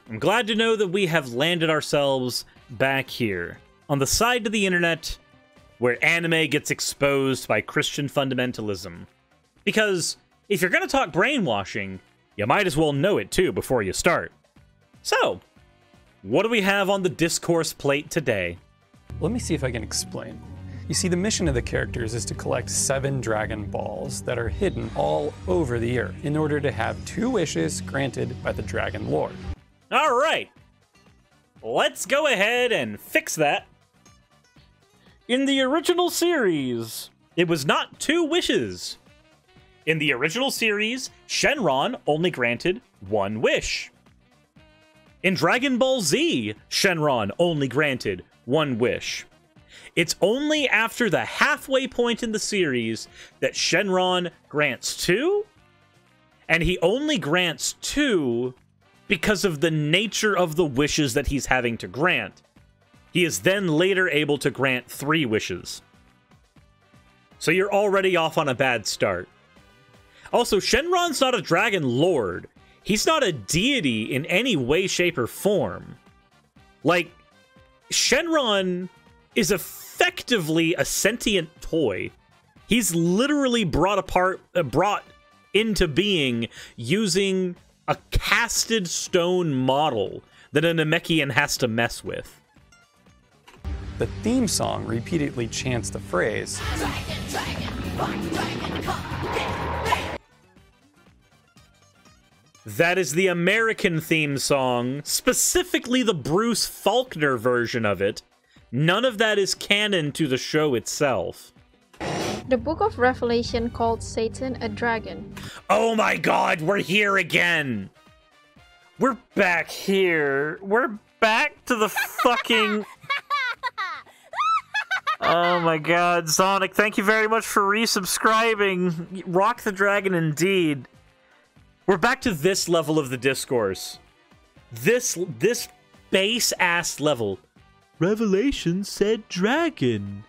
I'm glad to know that we have landed ourselves back here, on the side of the internet where anime gets exposed by Christian fundamentalism. Because if you're going to talk brainwashing, you might as well know it too before you start. So, what do we have on the discourse plate today? Let me see if I can explain. You see, the mission of the characters is to collect 7 Dragon Balls that are hidden all over the earth in order to have 2 wishes granted by the Dragon Lord. All right, let's go ahead and fix that. In the original series, it was not 2 wishes. In the original series, Shenron only granted 1 wish. In Dragon Ball Z, Shenron only granted 1 wish. It's only after the halfway point in the series that Shenron grants 2, and he only grants 2 because of the nature of the wishes that he's having to grant. He is then later able to grant 3 wishes. So you're already off on a bad start. Also, Shenron's not a Dragon Lord. He's not a deity in any way, shape, or form. Like, Shenron is effectively a sentient toy. He's literally brought into being using a casted stone model that a Namekian has to mess with. The theme song repeatedly chants the phrase, that is the American theme song, specifically the Bruce Faulkner version of it. None of that is canon to the show itself. The Book of Revelation called Satan a dragon. Oh my god, we're here again! We're back here. We're back to the fucking... Oh my god, Sonic, thank you very much for resubscribing. Rock the dragon indeed. We're back to this level of the discourse. This base-ass level. Revelation said dragon.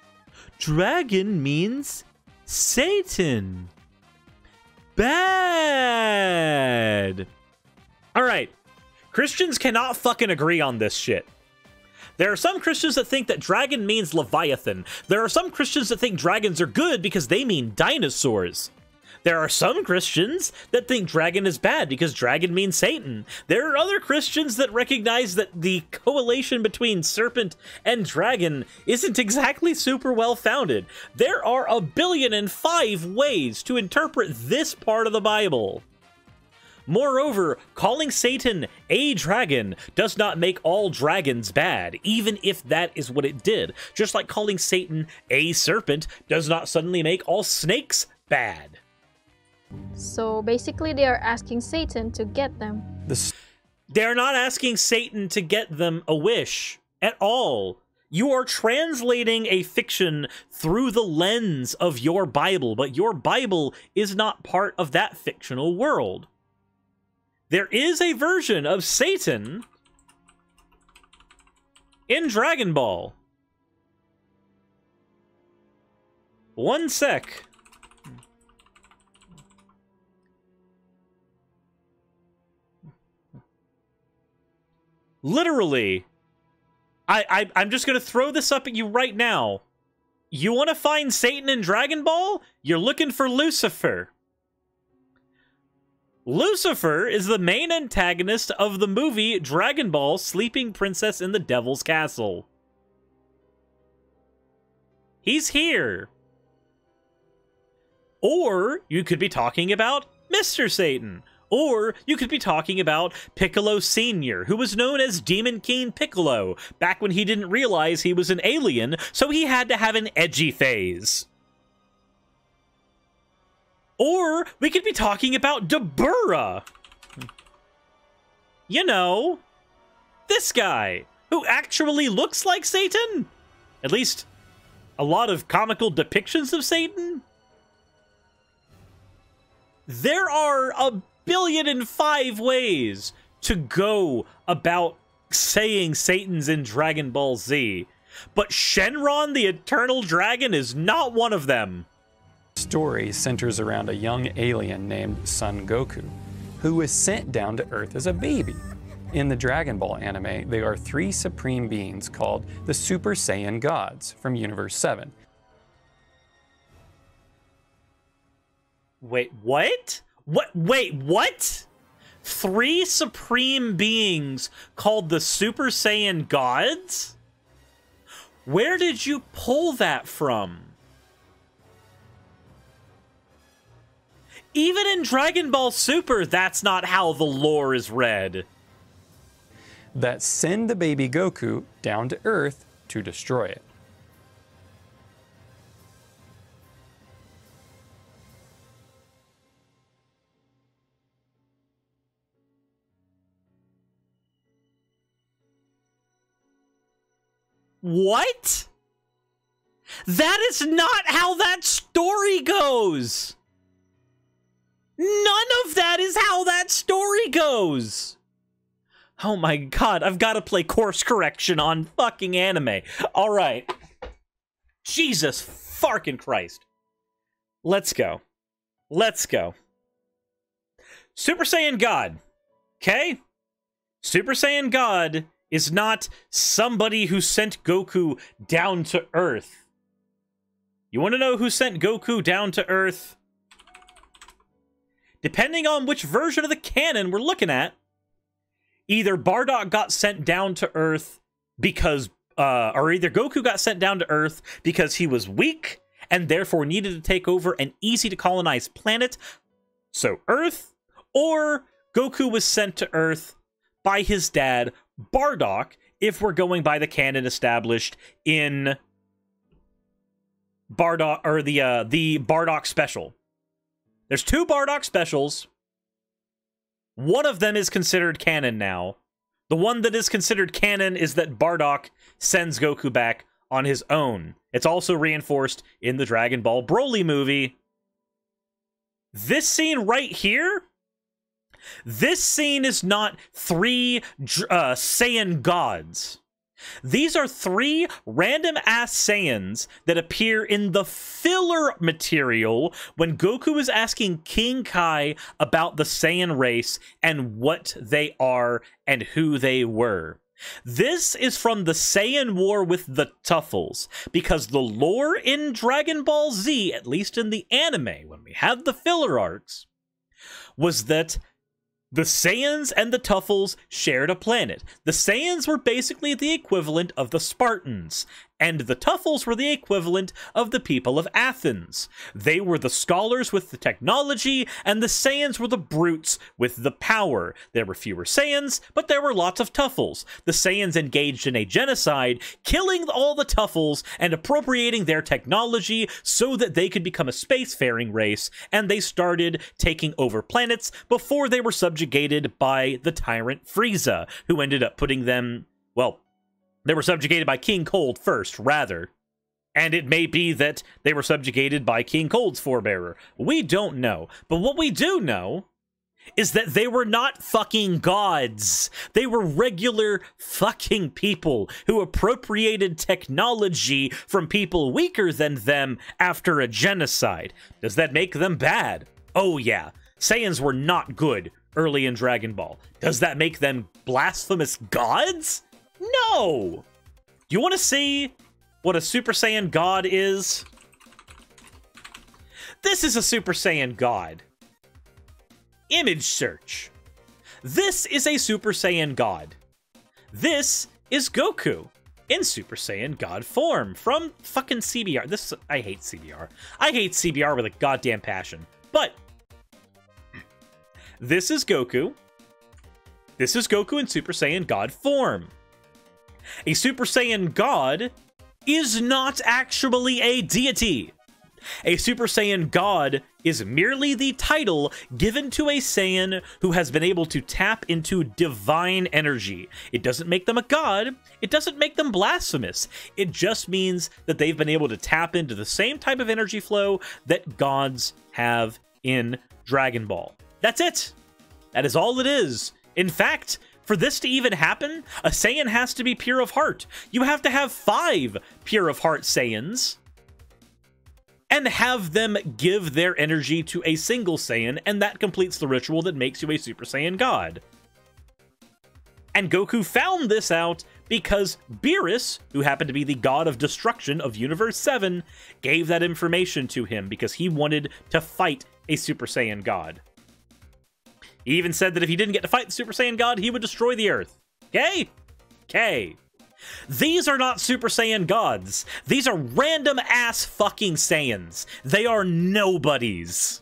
Dragon means Satan. Bad. Alright. Christians cannot fucking agree on this shit. There are some Christians that think that dragon means Leviathan. There are some Christians that think dragons are good because they mean dinosaurs. There are some Christians that think dragon is bad because dragon means Satan. There are other Christians that recognize that the correlation between serpent and dragon isn't exactly super well founded. There are 1,000,005 ways to interpret this part of the Bible. Moreover, calling Satan a dragon does not make all dragons bad, even if that is what it did. Just like calling Satan a serpent does not suddenly make all snakes bad. So basically they are asking Satan to get them. They're not asking Satan to get them a wish at all. You are translating a fiction through the lens of your Bible, but your Bible is not part of that fictional world. There is a version of Satan in Dragon Ball. One sec. Literally, I'm just going to throw this up at you right now. You want to find Satan in Dragon Ball? You're looking for Lucifer. Lucifer is the main antagonist of the movie Dragon Ball Sleeping Princess in the Devil's Castle. He's here. Or you could be talking about Mr. Satan. Or you could be talking about Piccolo Sr., who was known as Demon King Piccolo, back when he didn't realize he was an alien, so he had to have an edgy phase. Or we could be talking about Dabura. You know, this guy, who actually looks like Satan. At least, a lot of comical depictions of Satan. There are 1,000,005 ways to go about saying Satan's in Dragon Ball Z, but Shenron the Eternal Dragon is not one of them. Story centers around a young alien named Son Goku, who was sent down to Earth as a baby. In the Dragon Ball anime, they are 3 supreme beings called the Super Saiyan Gods from Universe 7. Wait, what? Wait, what? 3 supreme beings called the Super Saiyan Gods? Where did you pull that from? Even in Dragon Ball Super, that's not how the lore is read. That send the baby Goku down to Earth to destroy it. What? That is not how that story goes! None of that is how that story goes! Oh my god, I've got to play course correction on fucking anime. Alright. Jesus farkin' Christ. Let's go. Let's go. Super Saiyan God. Okay? Super Saiyan God is not somebody who sent Goku down to Earth. You want to know who sent Goku down to Earth? Depending on which version of the canon we're looking at, either Bardock got sent down to Earth because, or either Goku got sent down to Earth because he was weak and therefore needed to take over an easy-to-colonize planet, so Earth, or Goku was sent to Earth by his dad, Bardock, if we're going by the canon established in Bardock, or the Bardock special. There's 2 Bardock specials. One of them is considered canon now. The one that is considered canon is that Bardock sends Goku back on his own. It's also reinforced in the Dragon Ball Broly movie. This scene right here, this scene is not 3 Saiyan gods. These are 3 random-ass Saiyans that appear in the filler material when Goku is asking King Kai about the Saiyan race and what they are and who they were. This is from the Saiyan War with the Tuffles, because the lore in Dragon Ball Z, at least in the anime, when we had the filler arcs, was that the Saiyans and the Tuffles shared a planet. The Saiyans were basically the equivalent of the Spartans, and the Tuffles were the equivalent of the people of Athens. They were the scholars with the technology, and the Saiyans were the brutes with the power. There were fewer Saiyans, but there were lots of Tuffles. The Saiyans engaged in a genocide, killing all the Tuffles and appropriating their technology so that they could become a spacefaring race, and they started taking over planets before they were subjugated by the tyrant Frieza, who ended up putting them, well, they were subjugated by King Cold first, rather. And it may be that they were subjugated by King Cold's forebearer. We don't know. But what we do know is that they were not fucking gods. They were regular fucking people who appropriated technology from people weaker than them after a genocide. Does that make them bad? Oh yeah. Saiyans were not good early in Dragon Ball. Does that make them blasphemous gods? No! You want to see what a Super Saiyan God is? This is a Super Saiyan God. Image search. This is a Super Saiyan God. This is Goku in Super Saiyan God form from fucking CBR. I hate CBR. I hate CBR with a goddamn passion. But this is Goku. This is Goku in Super Saiyan God form. A Super Saiyan God is not actually a deity. A Super Saiyan God is merely the title given to a Saiyan who has been able to tap into divine energy. It doesn't make them a god. It doesn't make them blasphemous. It just means that they've been able to tap into the same type of energy flow that gods have in Dragon Ball. That's it. That is all it is. In fact, for this to even happen, a Saiyan has to be pure of heart. You have to have 5 pure of heart Saiyans. and have them give their energy to a single Saiyan, and that completes the ritual that makes you a Super Saiyan God. And Goku found this out because Beerus, who happened to be the god of destruction of Universe 7, gave that information to him because he wanted to fight a Super Saiyan God. He even said that if he didn't get to fight the Super Saiyan God, he would destroy the Earth. Okay? Okay. These are not Super Saiyan gods. These are random-ass fucking Saiyans. They are nobodies.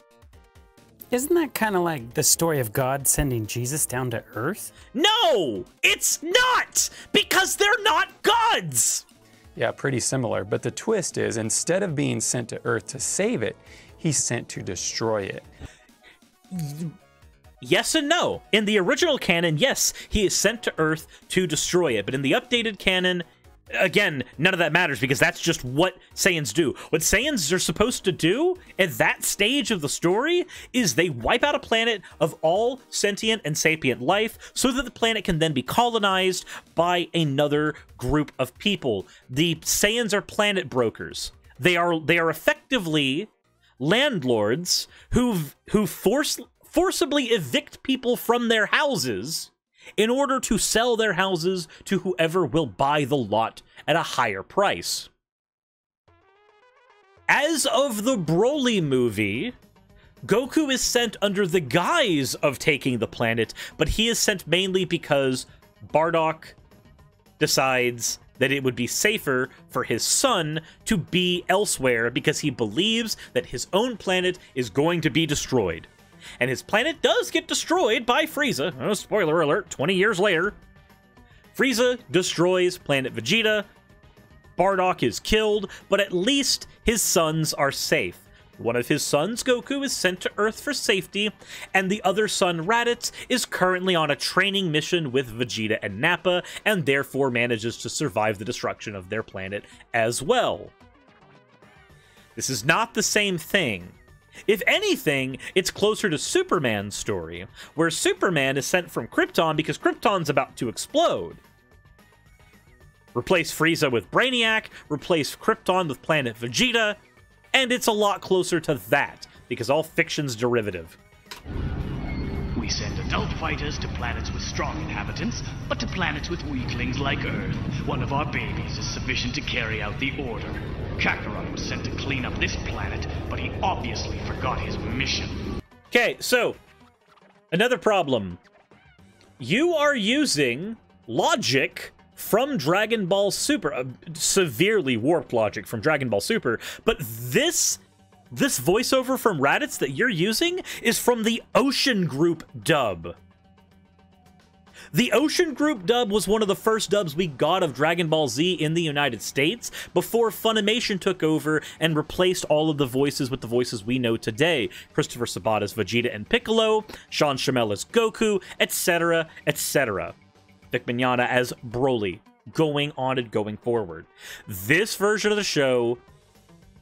Isn't that kind of like the story of God sending Jesus down to Earth? No! It's not! Because they're not gods! Yeah, pretty similar, but the twist is, instead of being sent to Earth to save it, he's sent to destroy it. Yes and no. In the original canon, yes, he is sent to Earth to destroy it. But in the updated canon, again, none of that matters because that's just what Saiyans do. What Saiyans are supposed to do at that stage of the story is they wipe out a planet of all sentient and sapient life so that the planet can then be colonized by another group of people. The Saiyans are planet brokers. They are effectively landlords who forcibly evict people from their houses in order to sell their houses to whoever will buy the lot at a higher price. As of the Broly movie, Goku is sent under the guise of taking the planet, but he is sent mainly because Bardock decides that it would be safer for his son to be elsewhere because he believes that his own planet is going to be destroyed. And his planet does get destroyed by Frieza. Oh, spoiler alert, 20 years later. Frieza destroys planet Vegeta. Bardock is killed, but at least his sons are safe. One of his sons, Goku, is sent to Earth for safety, and the other son, Raditz, is currently on a training mission with Vegeta and Nappa, and therefore manages to survive the destruction of their planet as well. This is not the same thing. If anything, it's closer to Superman's story, where Superman is sent from Krypton because Krypton's about to explode. Replace Frieza with Brainiac, replace Krypton with planet Vegeta, and it's a lot closer to that, because all fiction's derivative. We send adult fighters to planets with strong inhabitants, but to planets with weaklings like Earth, one of our babies is sufficient to carry out the order. Kakarot was sent to clean up this planet, but he obviously forgot his mission. Okay, so, another problem. You are using logic from Dragon Ball Super, severely warped logic from Dragon Ball Super, but this voiceover from Raditz that you're using is from the Ocean Group dub. The Ocean Group dub was one of the first dubs we got of Dragon Ball Z in the United States before Funimation took over and replaced all of the voices with the voices we know today. Christopher Sabat as Vegeta and Piccolo, Sean Shamel as Goku, etc., etc. Vic Mignogna as Broly, going on and going forward. This version of the show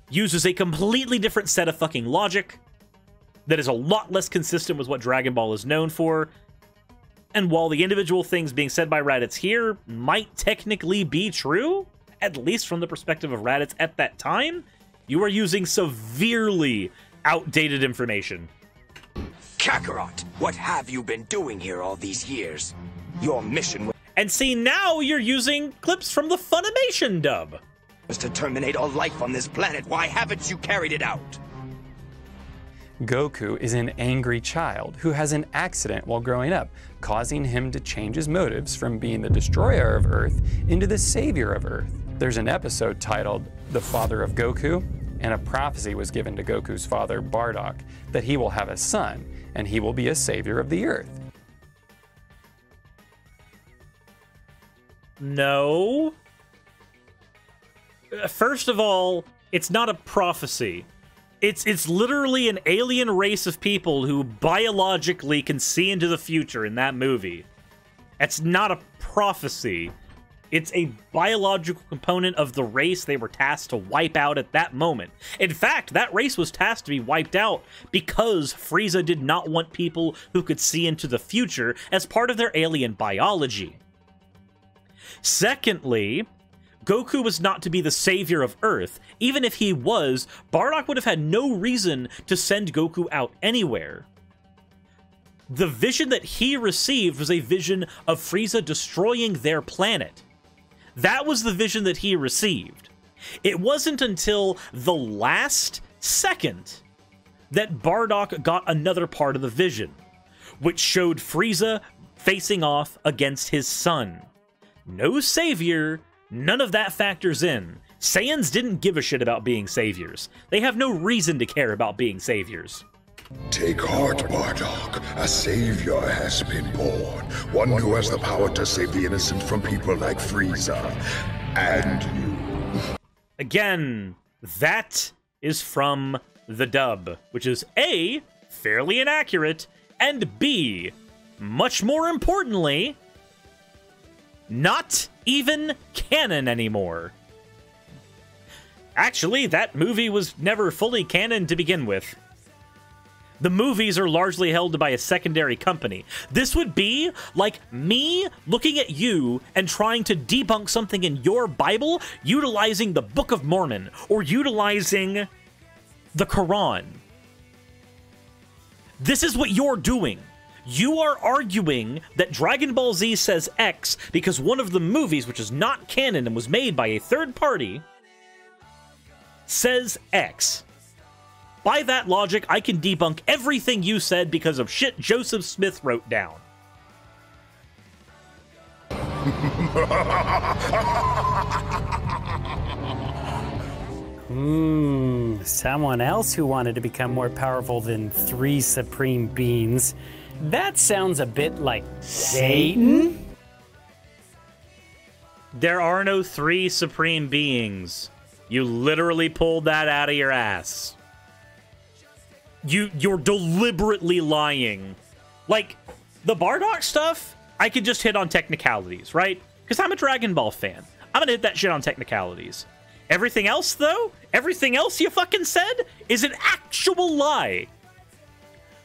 uses a completely different set of fucking logic that is a lot less consistent with what Dragon Ball is known for. And while the individual things being said by Raditz here might technically be true, at least from the perspective of Raditz at that time, you are using severely outdated information. Kakarot, what have you been doing here all these years? Your mission And see, now you're using clips from the Funimation dub. was to terminate all life on this planet. Why haven't you carried it out? Goku is an angry child who has an accident while growing up, causing him to change his motives from being the destroyer of Earth into the savior of Earth. There's an episode titled The Father of Goku, and a prophecy was given to Goku's father, Bardock, that he will have a son, and he will be a savior of the Earth. No. First of all, it's not a prophecy. It's literally an alien race of people who biologically can see into the future in that movie. It's not a prophecy. It's a biological component of the race they were tasked to wipe out at that moment. In fact, that race was tasked to be wiped out because Frieza did not want people who could see into the future as part of their alien biology. Secondly, Goku was not to be the savior of Earth. Even if he was, Bardock would have had no reason to send Goku out anywhere. The vision that he received was a vision of Frieza destroying their planet. That was the vision that he received. It wasn't until the last second that Bardock got another part of the vision, which showed Frieza facing off against his son. No savior, none of that factors in. Saiyans didn't give a shit about being saviors. They have no reason to care about being saviors. Take heart, Bardock. A savior has been born. One who has the power to save the innocent from people like Frieza. And you. Again, that is from the dub, which is A, fairly inaccurate, and B, much more importantly, not even canon anymore. Actually, that movie was never fully canon to begin with. The movies are largely held by a secondary company. This would be like me looking at you and trying to debunk something in your Bible utilizing the Book of Mormon or utilizing the Quran. This is what you're doing. You are arguing that Dragon Ball Z says X because one of the movies, which is not canon and was made by a third party, says X. By that logic, I can debunk everything you said because of shit Joseph Smith wrote down. Someone else who wanted to become more powerful than 3 supreme beings. That sounds a bit like Satan? There are no 3 supreme beings. You literally pulled that out of your ass. You're deliberately lying. Like, the Bardock stuff, I could just hit on technicalities, right? Because I'm a Dragon Ball fan. I'm gonna hit that shit on technicalities. Everything else, though, everything else you fucking said is an actual lie.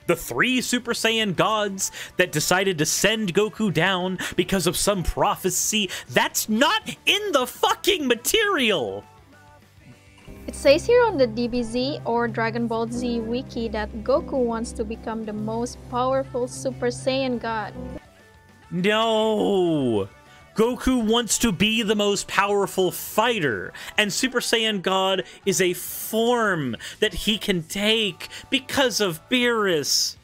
The 3 Super Saiyan gods that decided to send Goku down because of some prophecy, that's not in the fucking material. It says here on the DBZ or Dragon Ball Z wiki that Goku wants to become the most powerful Super Saiyan God. No! Goku wants to be the most powerful fighter, and Super Saiyan God is a form that he can take because of Beerus.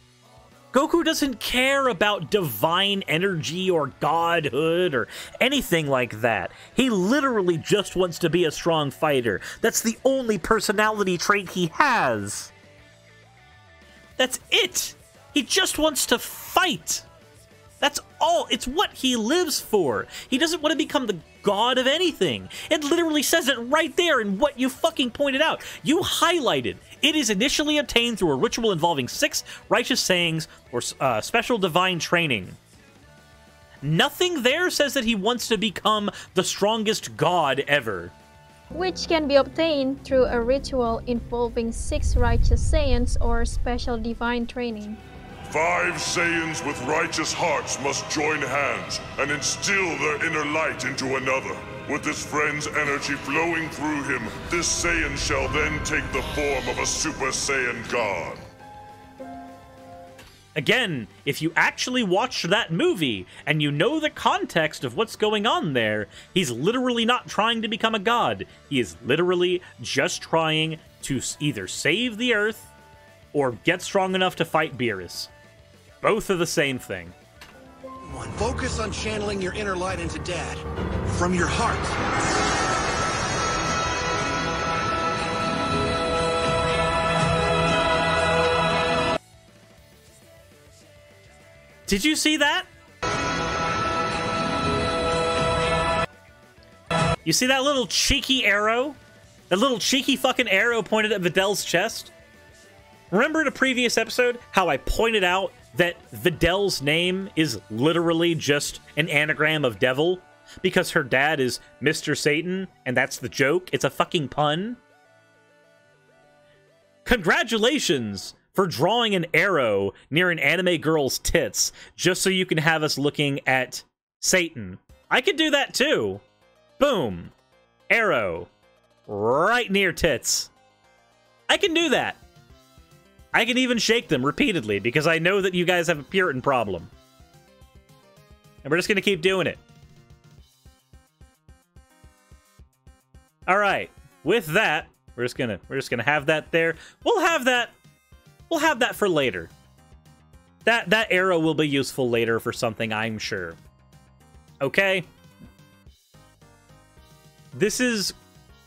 Goku doesn't care about divine energy or godhood or anything like that. He literally just wants to be a strong fighter. That's the only personality trait he has. That's it. He just wants to fight. That's all. It's what he lives for. He doesn't want to become the god of anything. It literally says it right there in what you fucking pointed out. You highlighted. It is initially obtained through a ritual involving 6 righteous sayings or special divine training. Nothing there says that he wants to become the strongest god ever. Which can be obtained through a ritual involving 6 righteous Saiyans or special divine training. 5 Saiyans with righteous hearts must join hands and instill their inner light into another. With his friend's energy flowing through him, this Saiyan shall then take the form of a Super Saiyan God. Again, if you actually watched that movie and you know the context of what's going on there, he's literally not trying to become a god. He is literally just trying to either save the Earth or get strong enough to fight Beerus. Both are the same thing. Focus on channeling your inner light into Dad. From your heart. Did you see that? You see that little cheeky arrow? That little cheeky fucking arrow pointed at Vidal's chest? Remember in a previous episode how I pointed out that Vidal's name is literally just an anagram of devil because her dad is Mr. Satan and that's the joke? It's a fucking pun? Congratulations for drawing an arrow near an anime girl's tits just so you can have us looking at Satan. I could do that too. Boom. arrow, right near tits. I can do that. I can even shake them repeatedly because I know that you guys have a Puritan problem. And we're just going to keep doing it. All right. With that, we're just going to have that there. We'll have that for later. That arrow will be useful later for something, I'm sure. Okay? This is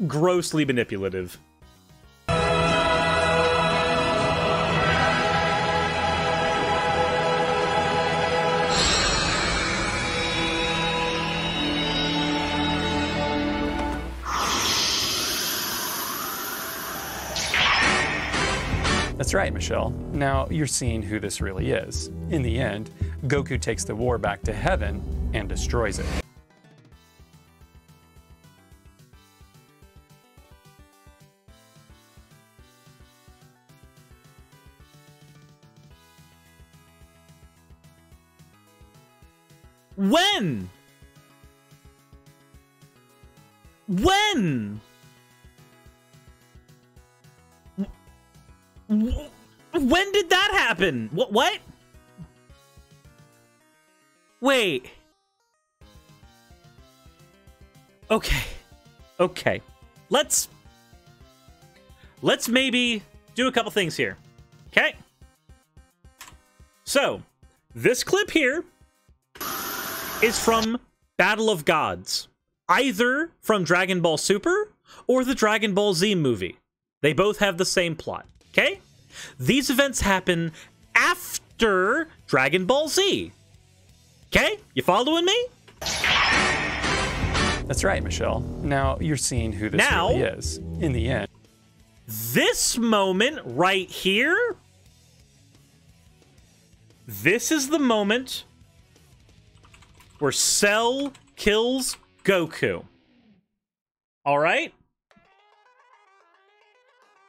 grossly manipulative. That's right, Michelle. Now you're seeing who this really is. In the end, Goku takes the war back to heaven and destroys it. When? When? When did that happen? What? Wait. Okay. Okay. Let's maybe do a couple things here. Okay? So, this clip here is from Battle of Gods. Either from Dragon Ball Super or the Dragon Ball Z movie. They both have the same plot. Okay? These events happen after Dragon Ball Z. Okay? You following me? That's right, Michelle. Now you're seeing who this really is. In the end. This moment right here, this is the moment where Cell kills Goku. All right?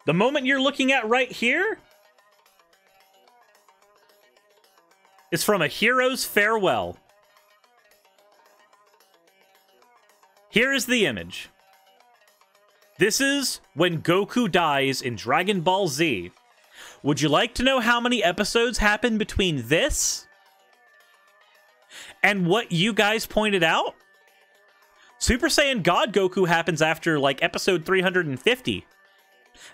The moment you're looking at right here is from A Hero's Farewell. Here is the image. This is when Goku dies in Dragon Ball Z. Would you like to know how many episodes happened between this and what you guys pointed out? Super Saiyan God Goku happens after, like, episode 350.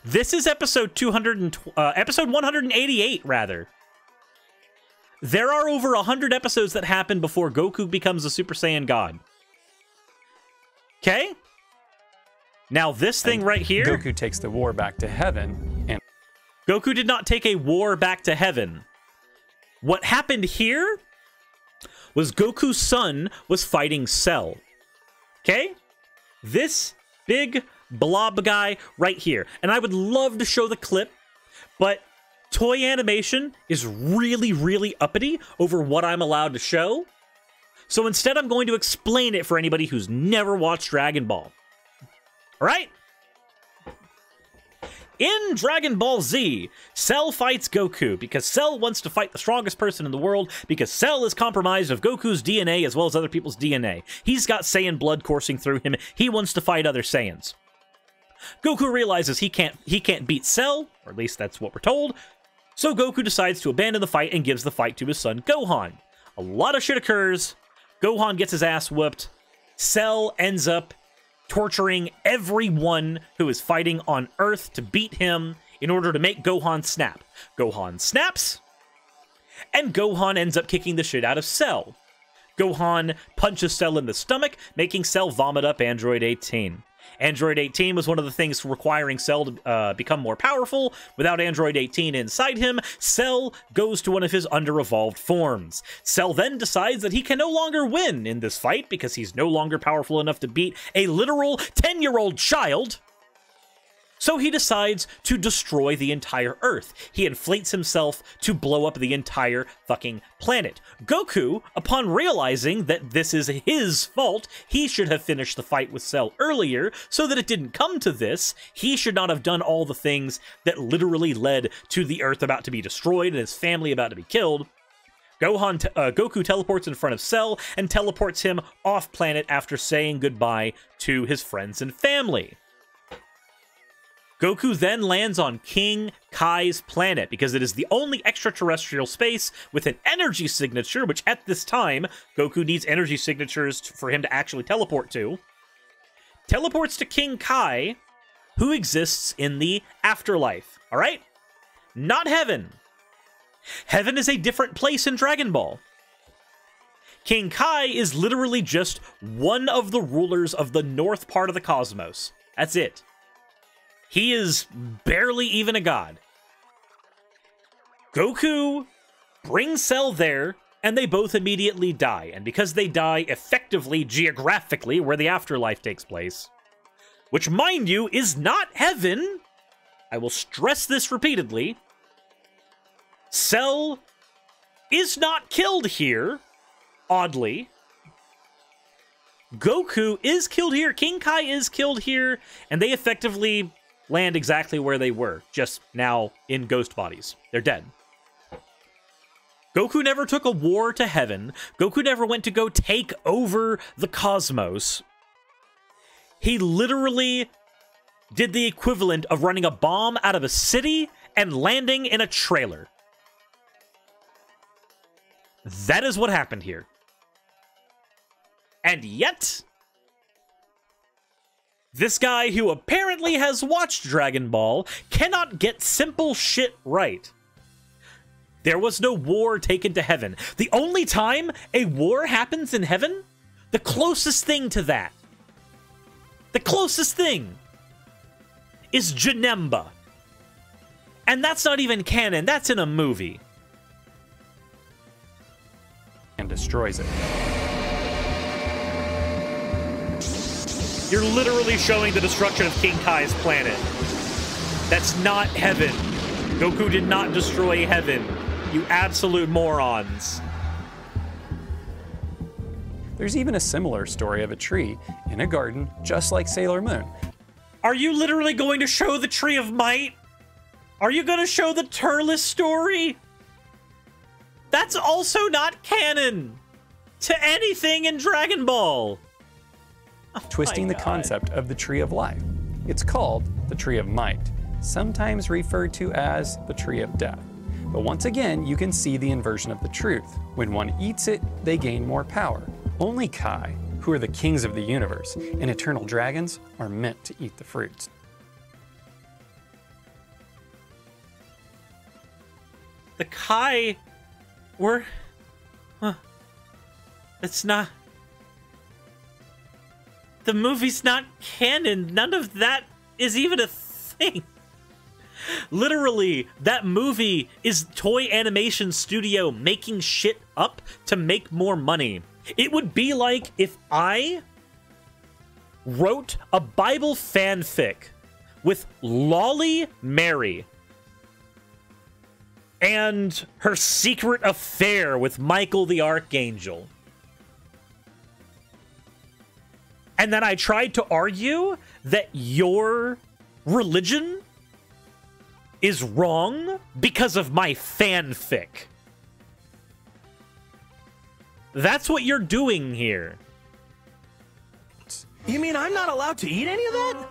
This is episode 188, rather. There are over 100 episodes that happen before Goku becomes a Super Saiyan God. Okay? Now this thing right here... Goku takes the war back to heaven, and... Goku did not take a war back to heaven. What happened here was Goku's son was fighting Cell. Okay? This big blob guy right here. And I would love to show the clip, but Toy Animation is really, really uppity over what I'm allowed to show. So instead, I'm going to explain it for anybody who's never watched Dragon Ball. All right? In Dragon Ball Z, Cell fights Goku because Cell wants to fight the strongest person in the world because Cell is compromised of Goku's DNA as well as other people's DNA. He's got Saiyan blood coursing through him. He wants to fight other Saiyans. Goku realizes he can't beat Cell, or at least that's what we're told, so Goku decides to abandon the fight and gives the fight to his son Gohan. A lot of shit occurs. Gohan gets his ass whooped. Cell ends up torturing everyone who is fighting on Earth to beat him in order to make Gohan snap. Gohan snaps, and Gohan ends up kicking the shit out of Cell. Gohan punches Cell in the stomach, making Cell vomit up Android 18. Android 18 was one of the things requiring Cell to become more powerful. Without Android 18 inside him, Cell goes to one of his under-evolved forms. Cell then decides that he can no longer win in this fight because he's no longer powerful enough to beat a literal 10-year-old child. So he decides to destroy the entire Earth. He inflates himself to blow up the entire fucking planet. Goku, upon realizing that this is his fault, he should have finished the fight with Cell earlier so that it didn't come to this. He should not have done all the things that literally led to the Earth about to be destroyed and his family about to be killed. Goku teleports in front of Cell and teleports him off planet after saying goodbye to his friends and family. Goku then lands on King Kai's planet because it is the only extraterrestrial space with an energy signature, which at this time, Goku needs energy signatures for him to actually teleport to. Teleports to King Kai, who exists in the afterlife, all right? Not heaven. Heaven is a different place in Dragon Ball. King Kai is literally just one of the rulers of the north part of the cosmos. That's it. He is barely even a god. Goku brings Cell there, and they both immediately die. And because they die effectively, geographically, where the afterlife takes place, which, mind you, is not heaven, I will stress this repeatedly, Cell is not killed here, oddly. Goku is killed here, King Kai is killed here, and they effectively land exactly where they were, just now in ghost bodies. They're dead. Goku never took a war to heaven. Goku never went to go take over the cosmos. He literally did the equivalent of running a bomb out of a city and landing in a trailer. That is what happened here. And yet, this guy who apparently has watched Dragon Ball cannot get simple shit right. There was no war taken to heaven. The only time a war happens in heaven, the closest thing to that, the closest thing, is Janemba. And that's not even canon, that's in a movie. And destroys it. You're literally showing the destruction of King Kai's planet. That's not heaven. Goku did not destroy heaven. You absolute morons. There's even a similar story of a tree in a garden, just like Sailor Moon. Are you literally going to show the Tree of Might? Are you going to show the Turles story? That's also not canon to anything in Dragon Ball. Oh, Twisting the concept of the Tree of Life. It's called the Tree of Might, sometimes referred to as the Tree of Death. But once again, you can see the inversion of the truth. When one eats it, they gain more power. Only Kai, who are the kings of the universe, and eternal dragons are meant to eat the fruits. The Kai were... Huh. It's not... The movie's not canon. None of that is even a thing. Literally, that movie is Toy Animation Studio making shit up to make more money. It would be like if I wrote a Bible fanfic with Lolly Mary and her secret affair with Michael the Archangel. And then I tried to argue that your religion is wrong because of my fanfic. That's what you're doing here. You mean I'm not allowed to eat any of that?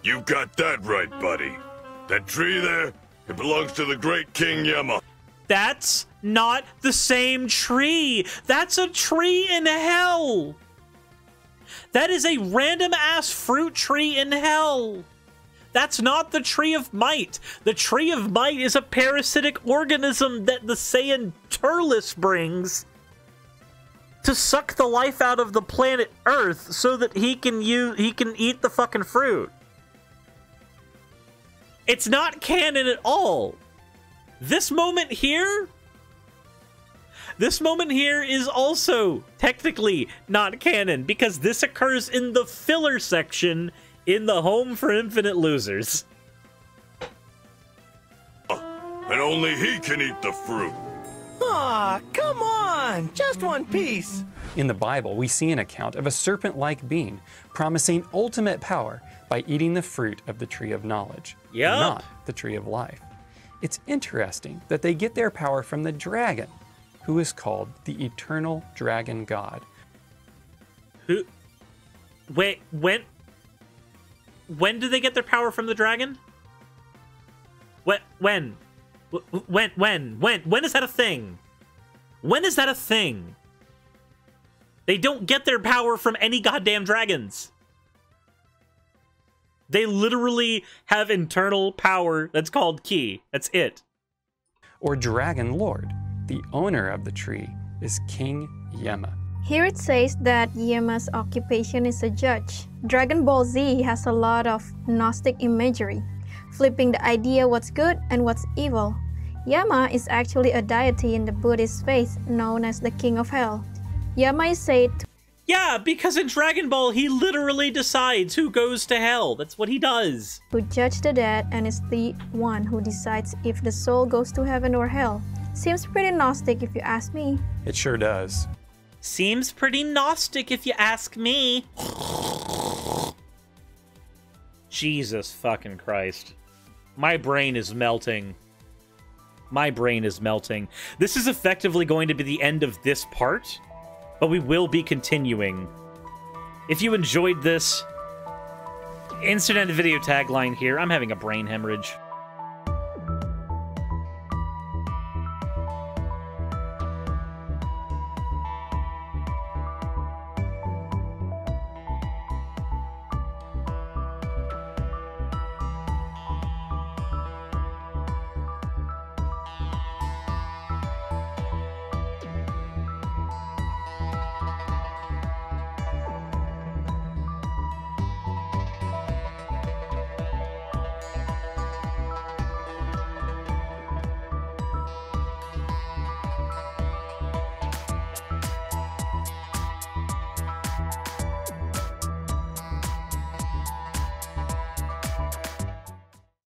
You got that right, buddy. That tree there, it belongs to the great King Yama. That's not the same tree. That's a tree in hell. That is a random-ass fruit tree in hell. That's not the Tree of Might. The Tree of Might is a parasitic organism that the Saiyan Turles brings to suck the life out of the planet Earth so that he can eat the fucking fruit. It's not canon at all. This moment here is also technically not canon because this occurs in the filler section in the Home for Infinite Losers. And only he can eat the fruit. Aw, come on! Just one piece! In the Bible, we see an account of a serpent-like being promising ultimate power by eating the fruit of the tree of knowledge, Yup. not the tree of life. It's interesting that they get their power from the dragon, who is called the Eternal Dragon God. Who? Wait, when do they get their power from the dragon? When is that a thing? When is that a thing? They don't get their power from any goddamn dragons. They literally have internal power that's called ki. That's it. Or Dragon Lord. The owner of the tree is King Yema. Here it says that Yema's occupation is a judge. Dragon Ball Z has a lot of Gnostic imagery, flipping the idea what's good and what's evil. Yema is actually a deity in the Buddhist faith known as the King of Hell. Yema is said to... Yeah, because in Dragon Ball, he literally decides who goes to hell. That's what he does. Who judge the dead and is the one who decides if the soul goes to heaven or hell. Seems pretty Gnostic if you ask me. It sure does. Seems pretty Gnostic if you ask me. Jesus fucking Christ. My brain is melting. My brain is melting. This is effectively going to be the end of this part, but we will be continuing. If you enjoyed this, instant end video tagline here. I'm having a brain hemorrhage.